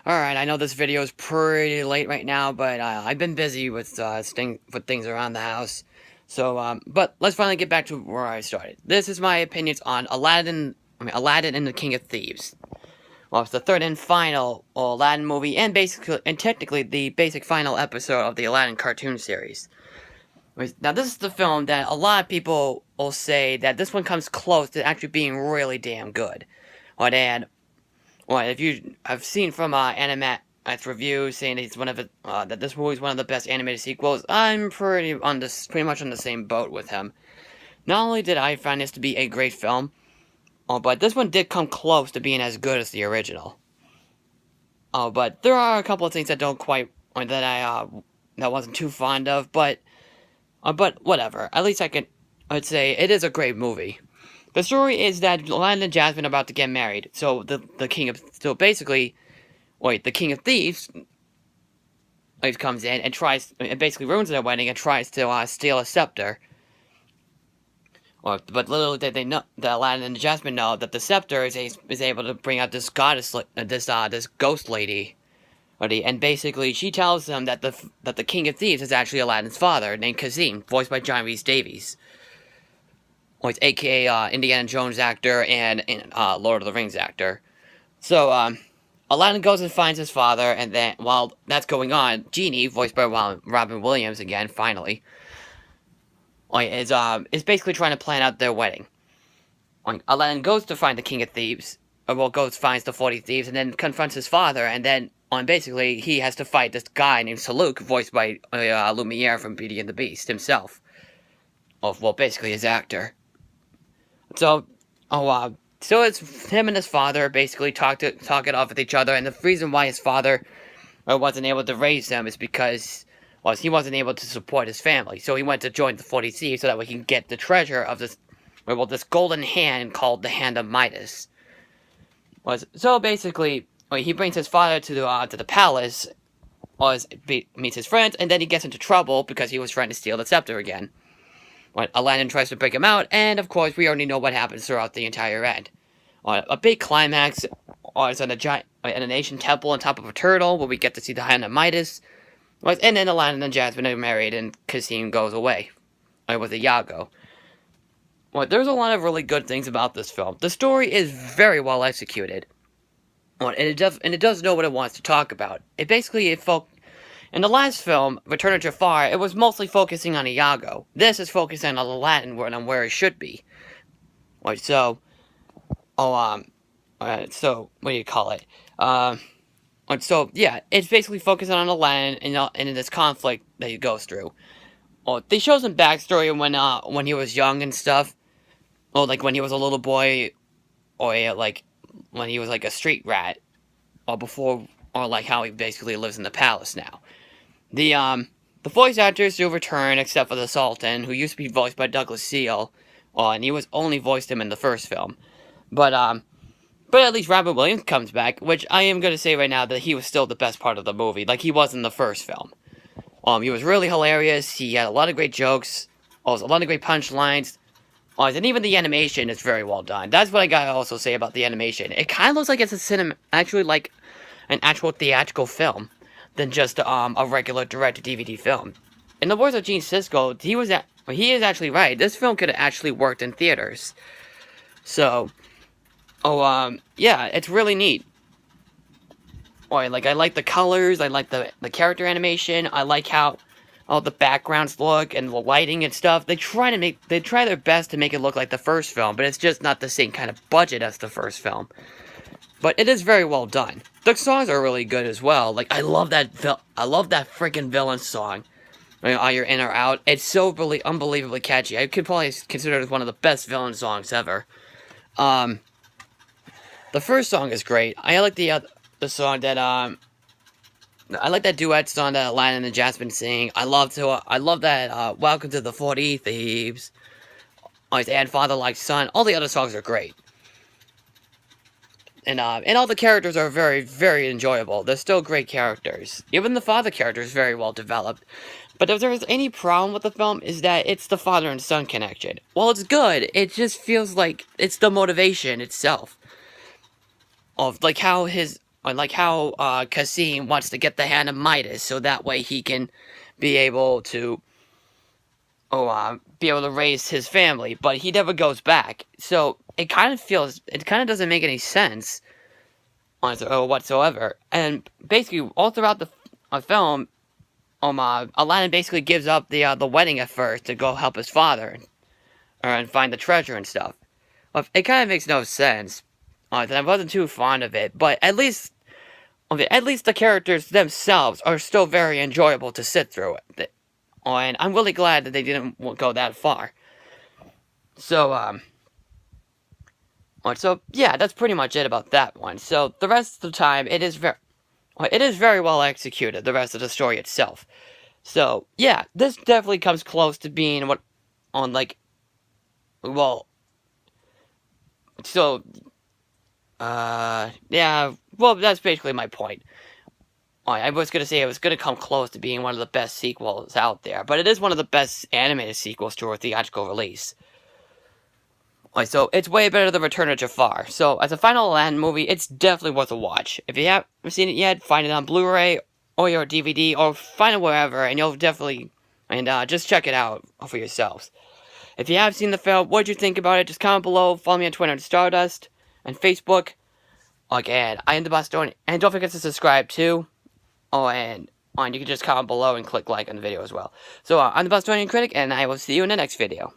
Alright, I know this video is pretty late right now, but I've been busy with things around the house. So, but let's finally get back to where I started. This is my opinions on Aladdin and the King of Thieves. Well, it's the third and final Aladdin movie, and technically the basic final episode of the Aladdin cartoon series. Now, this is the film that a lot of people will say that this one comes close to actually being really damn good. If you have seen from Animat's reviews saying that this movie is one of the best animated sequels, I'm pretty much on the same boat with him. Not only did I find this to be a great film, but this one did come close to being as good as the original. But there are a couple of things that that wasn't too fond of, but whatever. At least I'd say it is a great movie. The story is that Aladdin and Jasmine are about to get married, so the King of Thieves comes in and basically ruins their wedding and tries to steal a scepter. But little did they know that Aladdin and Jasmine know that the scepter is able to bring out this this ghost lady, and basically she tells them that the King of Thieves is actually Aladdin's father, named Kazim, voiced by John Rhys-Davies. A.k.a. Indiana Jones actor and Lord of the Rings actor. So, Aladdin goes and finds his father, and then, while that's going on, Genie, voiced by Robin Williams again, finally, is basically trying to plan out their wedding. Aladdin goes to find the King of Thieves, finds the 40 Thieves, and then confronts his father, and then, basically, he has to fight this guy named Saluk, voiced by Lumiere from Beauty and the Beast himself. Basically his actor. So it's him and his father basically talk it off with each other, and the reason why his father wasn't able to raise them is because he wasn't able to support his family, so he went to join the 40 Thieves so that he can get the treasure of this golden hand called the Hand of Midas. So basically, he brings his father to the palace, meets his friends, and then he gets into trouble because he was trying to steal the scepter again. Aladdin tries to break him out, and of course, we already know what happens throughout the entire end. A big climax is in an ancient temple on top of a turtle, where we get to see the Hand of Midas. And then Aladdin and Jasmine are married, and Cassim goes away with Iago. There's a lot of really good things about this film. The story is very well executed, and it does know what it wants to talk about. In the last film, Return of Jafar, it was mostly focusing on Iago. This is focusing on Aladdin and where it should be. So what do you call it? It's basically focusing on Aladdin and this conflict that he goes through. They show some backstory when he was young and stuff. When he was a little boy, when he was a street rat, how he basically lives in the palace now. The voice actors do return, except for the Sultan, who used to be voiced by Douglas Seal, and he was only voiced him in the first film. But at least Robin Williams comes back, which I am going to say right now that he was still the best part of the movie, like he was in the first film. He was really hilarious, he had a lot of great jokes, a lot of great punchlines, and even the animation is very well done. That's what I gotta also say about the animation. It kind of looks like it's actually like an actual theatrical film than just a regular direct-to-DVD film. In the words of Gene Siskel, he is actually right. This film could have actually worked in theaters. So, it's really neat. I like the colors, I like the character animation, I like how all the backgrounds look, and the lighting and stuff. They try their best to make it look like the first film, but it's just not the same kind of budget as the first film. But it is very well done. The songs are really good as well. I love that freaking villain song. Are You In or Out? It's so really unbelievably catchy. I could probably consider it one of the best villain songs ever. The first song is great. I like the song that I like that duet song that Aladdin and Jasmine sing. I love that Welcome to the 40 Thieves. And Father Like Son. All the other songs are great. And all the characters are very, very enjoyable. They're still great characters. Even the father character is very well developed. But if there's any problem with the film, is that it's the father and son connection. Well, it's good. It just feels like it's the motivation itself. Of, how his like how Cassim wants to get the hand of Midas, so that way he can be able to raise his family, but he never goes back. So it kind of doesn't make any sense whatsoever. And basically, all throughout the film, Aladdin basically gives up the wedding at first to go help his father and find the treasure and stuff. It kind of makes no sense. I wasn't too fond of it, but at least the characters themselves are still very enjoyable to sit through it. And I'm really glad that they didn't go that far. So, so yeah, that's pretty much it about that one. So the rest of the time, it is very well executed, the rest of the story itself. So, yeah, this definitely comes close to being yeah, well, that's basically my point. I was going to say it was going to come close to being one of the best sequels out there, but it is one of the best animated sequels to a theatrical release. So it's way better than Return of Jafar. So as a final Aladdin movie, it's definitely worth a watch. If you haven't seen it yet, find it on Blu-ray or your DVD, or find it wherever, and you'll definitely just check it out for yourselves. If you have seen the film, what did you think about it? Just comment below. Follow me on Twitter and Stardust and Facebook. Again, I am the Bostonian, and don't forget to subscribe too. And you can just comment below and click like on the video as well. So I'm the Bostonian Critic, and I will see you in the next video.